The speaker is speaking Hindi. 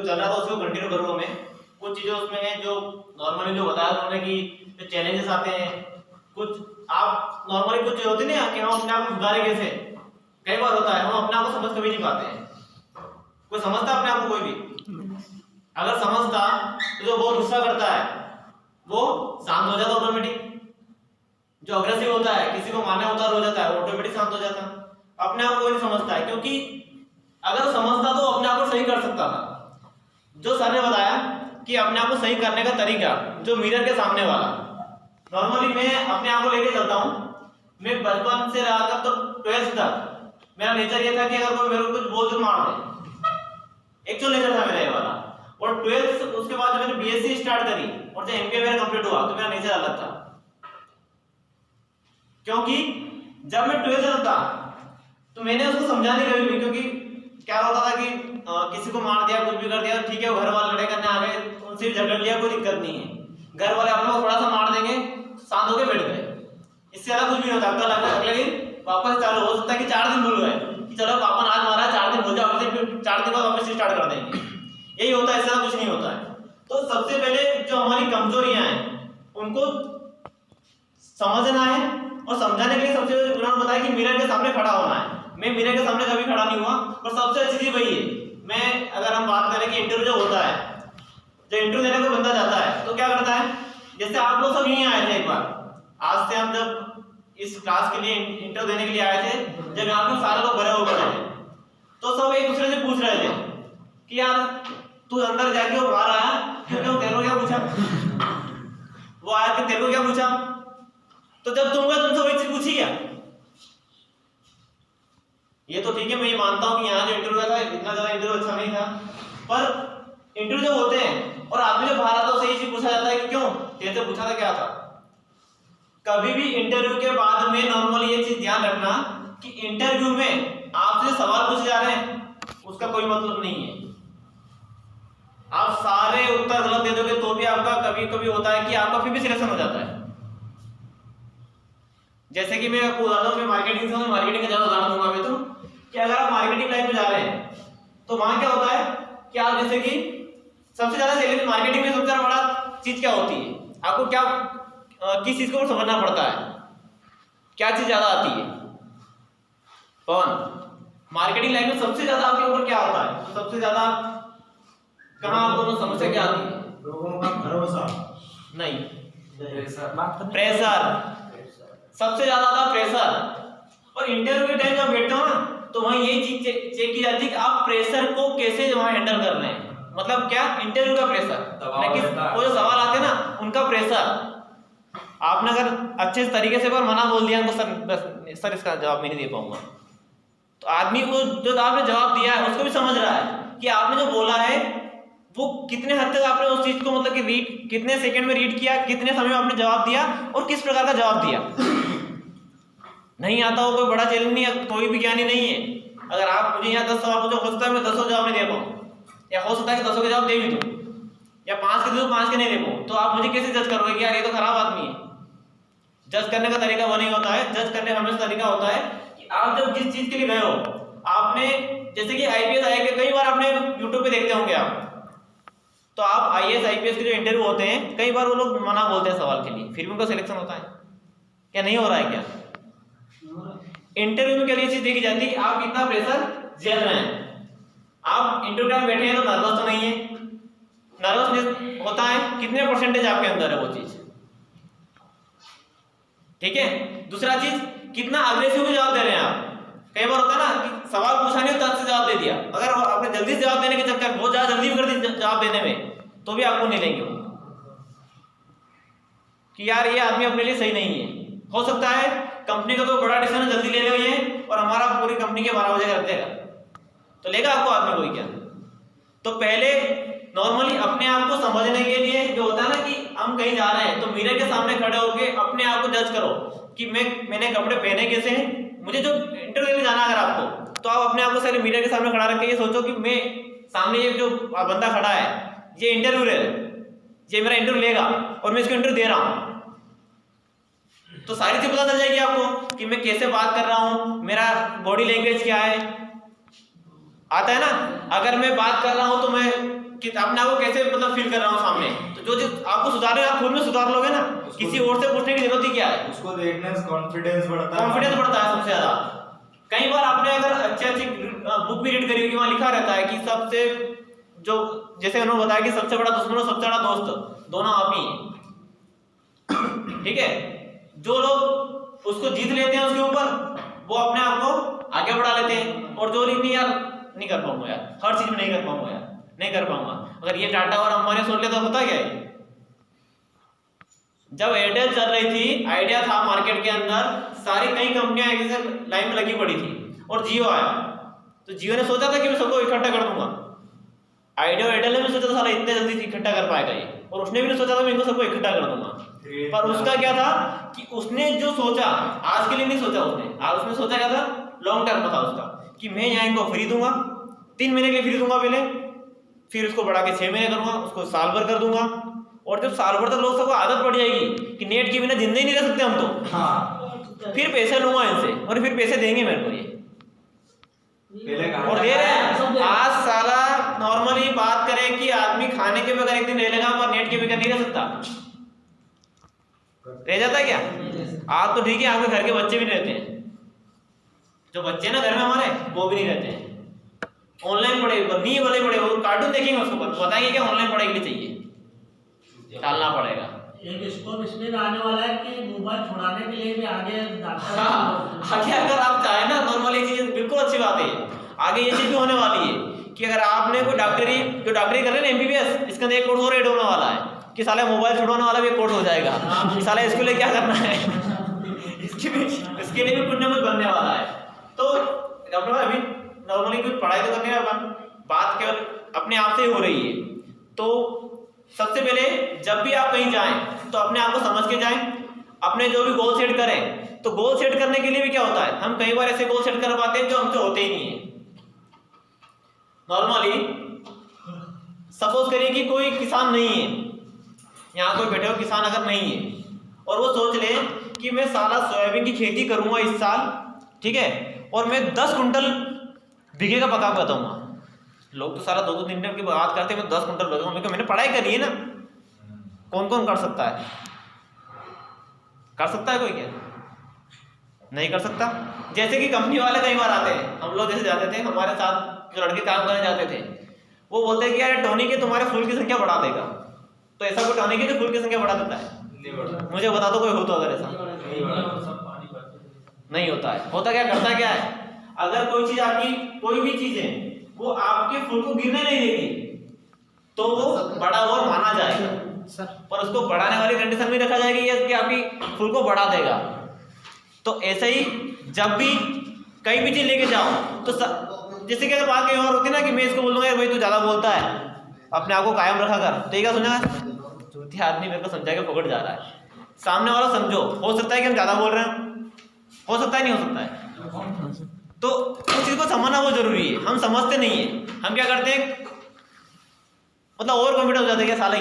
चल रहा था उसको कंटिन्यू करूंगा मैं। कुछ चीजें उसमें हैं जो नॉर्मली जो बताया उन्होंने कि जो चैलेंजेस आते हैं, कुछ आप नॉर्मली कुछ होती नहीं कि हम अपने आप को सुधारे कैसे। कई बार होता है हम अपने आप को समझ कभी नहीं पाते हैं। कोई समझता अपने आप को? कोई भी अगर समझता तो जो बहुत गुस्सा करता है वो शांत हो जाता ऑटोमेटिक। जो अग्रेसिव होता है, किसी को मारने उतार हो जाता है, ऑटोमेटिक शांत हो जाता। अपने आप को नहीं समझता है, क्योंकि अगर समझता तो अपने आप को सही कर सकता था। जो सर ने बताया कि अपने आप को सही करने का तरीका, जो मिरर के सामने वाला, नॉर्मली मैं अपने आप को लेके चलता हूँ। मैं बचपन से रहकर तो 12th तक मेरा नेचर ये था कि अगर कोई मेरे को कुछ बोल तो मार दे, एक्चुअल नेचर था मेरा ये वाला। और 12th उसके बाद जब मैंने बीएससी स्टार्ट करी और जब एमबीए मेरा कंप्लीट हुआ तो मेरा नेचर अलग था। क्योंकि जब मैं 12th था तो मैंने उसको समझा नहीं कभी भी, क्योंकि क्या होता था कि किसी को मार दिया, कुछ भी कर दिया, ठीक है वो घर वाले लड़ाई करने आ गए, उनसे भी झगड़ लिया, कोई दिक्कत नहीं है। घर वाले अपने को थोड़ा सा मार देंगे, शांत होकर बैठ गए, इससे ज्यादा कुछ भी नहीं होता। अगले दिन वापस चालू हो सकता है कि 4 दिन भूल गए कि चलो पापा ने आज मारा, 4 दिन भूल जाओ, अगले दिन 4 दिन बाद वापस स्टार्ट कर देंगे। यही होता है, इससे ज्यादा कुछ नहीं होता है। तो सबसे पहले जो हमारी कमजोरियां हैं उनको समझना है, और समझाने के लिए सबसे पहले उन्होंने बताया कि मिरर के सामने खड़ा होना है। मैं मिरर के सामने कभी खड़ा नहीं हुआ, और सबसे अच्छी चीज वही है। मैं अगर हम बात करें कि इंटरव्यू जो होता है, जो इंटरव्यू देने को बंदा जाता है तो क्या करता है, जैसे आप लोग सब यहीं आए थे एक बार, आज से हम जब इस क्लास के लिए इंटरव्यू देने के लिए आए थे, जब यहाँ पे सारे लोग भरे हुए थे तो सब एक दूसरे से पूछ रहे थे कि यार तू अंदर जाके वो बाहर आया क्यों, तेरे को क्या पूछा, वो आया कि तेरे को क्या पूछा। तो जब तुम गए तुमसे वही चीज पूछी क्या? ये तो ठीक है, मैं ये मानता हूँ कि यहाँ जो इंटरव्यू था इतना ज्यादा इंटरव्यू अच्छा नहीं था, पर इंटरव्यू जो होते हैं और आदमी जो बाहर आता है उससे ये चीज पूछा जाता है कि क्यों तेरे से पूछा था, क्या था। कभी भी इंटरव्यू के बाद में नॉर्मली ये चीज ध्यान रखना कि इंटरव्यू में आपसे सवाल पूछे जा रहे हैं उसका कोई मतलब नहीं है। आप सारे उत्तर गलत दे दोगे तो भी आपका कभी कभी होता है कि आपका फिर भी सिलेक्शन हो जाता है। जैसे कि मैं आपको उदाहरण में मार्केटिंग से, मार्केटिंग का ज्यादा उदाहरण दूंगा मैं तो, कि अगर आप मार्केटिंग लाइन में जा रहे हैं तो वहां क्या होता है कि आप जैसे कि सबसे ज्यादा सैलरी मार्केटिंग में सबसे ज्यादा बड़ा चीज क्या होती है, आपको क्या किस चीज को समझना पड़ता है, क्या चीज ज्यादा आती है? पवन, मार्केटिंग लाइन में सबसे ज्यादा आपके ऊपर क्या होता है, तो सबसे ज्यादा कहां आपको समस्या क्या आती है? लोगों का भरोसा नहीं, प्रेशर सबसे ज्यादा आता प्रेशर। और इंटरव्यू के टाइम जब बैठते हो ना तो वहां ये चीज चेक की जाती है कि आप प्रेशर को कैसे वहां हैंडल कर रहे हैं। मतलब क्या, इंटरव्यू का प्रेशर, वो जो सवाल आते हैं ना उनका प्रेशर। आपने अगर अच्छे तरीके से पर मना बोल दिया तो सर इसका जवाब मैं नहीं दे पाऊंगा, तो आदमी को जो आपने जवाब दिया है उसको भी समझ रहा है कि आपने जो बोला है वो कितने हद तक आपने उस चीज को मतलब कि रीड, कितने सेकंड में रीड किया, कितने समय में आपने जवाब दिया और किस प्रकार का जवाब दिया। नहीं आता हो कोई बड़ा चैलेंज नहीं है, कोई भी ज्ञानी नहीं है। अगर आप मुझे यहाँ 10 सवाल पूछो, हो सकता है मैं 10 जवाब नहीं दे पाऊँ, या हो सकता है कि 10 के जवाब दे भी दूं, या 5 के दे दूं 5 के नहीं दे पाऊँ, तो आप मुझे कैसे जज करोगे कि यार ये तो खराब आदमी है। जज करने का तरीका वो नहीं होता है। जज करने का हमेशा तरीका होता है कि आप जब जिस चीज के लिए गए हो, आपने जैसे कि आईपीएस आईएएस कई बार आपने यूट्यूब पे देखते होंगे आप, तो आप आईएएस आईपीएस के जो इंटरव्यू होते हैं कई बार वो लोग मना बोलते हैं सवाल के लिए, फिर भी उनका सिलेक्शन होता है क्या? नहीं हो रहा है क्या? इंटरव्यू में क्या ये चीज देखी जाती है आप कितना प्रेशर झेल रहे हैं। आप इंटरव्यू में बैठे हैं तो नर्वस तो नहीं है, नर्वसनेस होता है, कितने परसेंटेज आपके अंदर है वो चीज, ठीक है। दूसरा चीज, कितना अग्रेसिव जवाब दे रहे हैं आप। कई बार होता है ना कि सवाल पूछा नहीं तो से जवाब दे दिया, अगर आपने जल्दी से जवाब देने के चक्कर बहुत ज्यादा जल्दी भी कर दी जवाब देने में तो भी आपको नहीं लेंगे कि यार ये आदमी अपने लिए सही नहीं है। हो सकता है कंपनी का तो बड़ा डिसीजन जल्दी ले रहे हैं और हमारा पूरी कंपनी के 12 बजे रख देगा, तो लेगा आपको आदमी कोई क्या? तो पहले नॉर्मली अपने आप को समझने के लिए जो होता है ना कि हम कहीं जा रहे हैं तो मिरर के सामने खड़े होकर अपने आप को जज करो कि मैंने कपड़े पहने कैसे हैं। मुझे जो इंटरव्यू में जाना अगर आपको, तो आप अपने आप को सारे मिरर के सामने खड़ा रख के ये सोचो कि मैं सामने ये जो बंदा खड़ा है ये इंटरव्यू ये मेरा इंटरव्यू लेगा और मैं इसको इंटरव्यू दे रहा हूँ, तो सारी चीज पता चल जाएगी आपको कि मैं कैसे बात कर रहा हूँ, मेरा बॉडी लैंग्वेज क्या है, आता है ना। अगर मैं बात कर रहा हूँ तो मैं कि अपने आप को कैसे मतलब फील कर रहा हूँ सामने, तो जो चीज आपको सुधारने आप खुद में सुधार लोगे ना, किसी और से पूछने की जरूरत ही क्या है। उसको देखने से कॉन्फिडेंस बढ़ता है, कॉन्फिडेंस बढ़ता है सबसे ज्यादा। कई बार आपने अगर अच्छी बुक भी रीड करी होगी, वहां लिखा रहता है कि सबसे जो जैसे उन्होंने बताया कि सबसे बड़ा दुश्मन और सबसे बड़ा दोस्त दोनों आप ही हैं। ठीक है, जो लोग उसको जीत लेते हैं उसके ऊपर, वो अपने आप को आगे बढ़ा लेते हैं, और जो नहीं यार नहीं कर पाऊंगा यार, हर चीज में नहीं कर पाऊंगा यार, नहीं कर पाऊंगा। अगर ये टाटा और अंबानी सोच ले तो होता क्या है, जब एयरटेल चल रही थी, आइडिया था मार्केट के अंदर, सारी कई कंपनियां एक दूसरे लाइन में लगी पड़ी थी, और जियो आया, तो जियो ने सोचा था कि मैं सबको इकट्ठा कर दूंगा। आइडिया और एयरटेल ने भी सोचा था साला इतने जल्दी इकट्ठा कर पाएगा ये, और उसने भी नहीं सोचा था मैं इनको सबको इकट्ठा कर दूंगा। पर उसका क्या था कि उसने जो सोचा, आज के लिए नहीं सोचा उसने, आज उसने सोचा क्या था, लॉन्ग टर्म था उसका, कि मैं यहाँ इनको फ्री दूंगा, 3 महीने के लिए फ्री दूंगा पहले, फिर उसको बढ़ा के 6 महीने करूंगा, उसको साल भर कर दूंगा, और जब साल भर तक लोग सबको आदत पड़ जाएगी कि नेट के बिना जिंदगी नहीं रह सकते हम तो, हाँ, फिर पैसे लूंगा इनसे, और फिर पैसे देंगे मेरे को ये, और दे रहे हैं। आज साला नॉर्मली बात करें कि आदमी खाने के बगैर एक दिन रह लेगा, पर नेट के बगैर नहीं रह सकता, रह जाता है क्या? आप तो ठीक है, आपके घर के बच्चे भी नहीं रहते हैं, जो बच्चे ना घर में हमारे, वो भी नहीं रहते हैं, ऑनलाइन पढ़े नहीं बोले पढ़े, वो कार्टून देखेंगे, उसको बताएंगे क्या ऑनलाइन पढ़ाई के लिए चाहिए, डालना पड़ेगा। एक स्कोप इसमें आने वाला है कि मोबाइल छुड़ाने के लिए भी आगे आगे अगर आप चाहें ना, नॉर्मली चीज बिल्कुल अच्छी बात है, आगे ये चीज भी होने वाली है कि अगर आपने कोई डॉक्टरी जो डॉक्टरी कर रहे हैं एमबीबीएस, इसके अंदर एक कोर्स और ऐड होने वाला है कि साले मोबाइल छुड़ाने वाला भी एक कोर्स हो जाएगा, कि साले इसके लिए क्या करना है, इसके लिए भी कुछ ना कुछ बनने वाला है। तो डॉक्टर अभी नॉर्मली कुछ पढ़ाई तो करने का बात केवल अपने आप से ही हो रही है। तो सबसे पहले जब भी आप कहीं जाएं तो अपने आप को समझ के जाएं, अपने जो भी गोल सेट करें, तो गोल सेट करने के लिए भी क्या होता है, हम कई बार ऐसे गोल सेट कर पाते हैं जो हमसे होते ही नहीं है। नॉर्मली सपोज करिए कि कोई किसान नहीं है, यहाँ कोई बैठे हो किसान अगर नहीं है, और वो सोच ले कि मैं साला सोयाबीन की खेती करूंगा इस साल, ठीक है, और मैं 10 कुंटल बीघे का पका बताऊंगा। लोग तो सारा 2-2 दिन की बात करते हैं, मैं 10 कुंटल बताऊंगा, मैंने पढ़ाई करी है ना। कौन कौन कर सकता है? कर सकता है कोई? क्या नहीं कर सकता। जैसे कि कंपनी वाले कई बार आते हैं, हम लोग जैसे जाते थे, हमारे साथ जो लड़के काम करने जाते थे, वो बोलते हैं कि यार टॉनिक के तुम्हारे फूल की संख्या बढ़ा देगा। तो ऐसा कोई टॉनिक है जो फूल की संख्या बढ़ा देता है? नहीं बढ़ता, मुझे बता दो कोई हो तो, अगर ऐसा नहीं होता है। होता क्या, करता क्या है, अगर कोई चीज आपकी कोई भी चीज है वो आपके फूल को गिरने नहीं देगी तो वो बड़ा हुआ माना जाएगा, पर उसको बढ़ाने वाली कंडीशन में रखा जाएगा कि आपकी फूल को बढ़ा देगा। तो ऐसे ही जब भी कहीं भी चीज लेके जाओ तो जैसे कि अगर बात कहीं और होती है ना कि मैं इसको बोलूंगा भाई तू ज्यादा बोलता है, अपने आप को कायम रखा कर, तो ये क्या सुना, झूठी आदमी मेरे को समझा के पकड़ जा रहा है। सामने वाला समझो, हो सकता है कि हम ज्यादा बोल रहे हैं, हो सकता है नहीं हो सकता है, तो उस चीज को समझना वो जरूरी है। हम समझते नहीं है, हम क्या करते हैं, मतलब ओवर कॉन्फिडेंस हो जाते हैं कि साला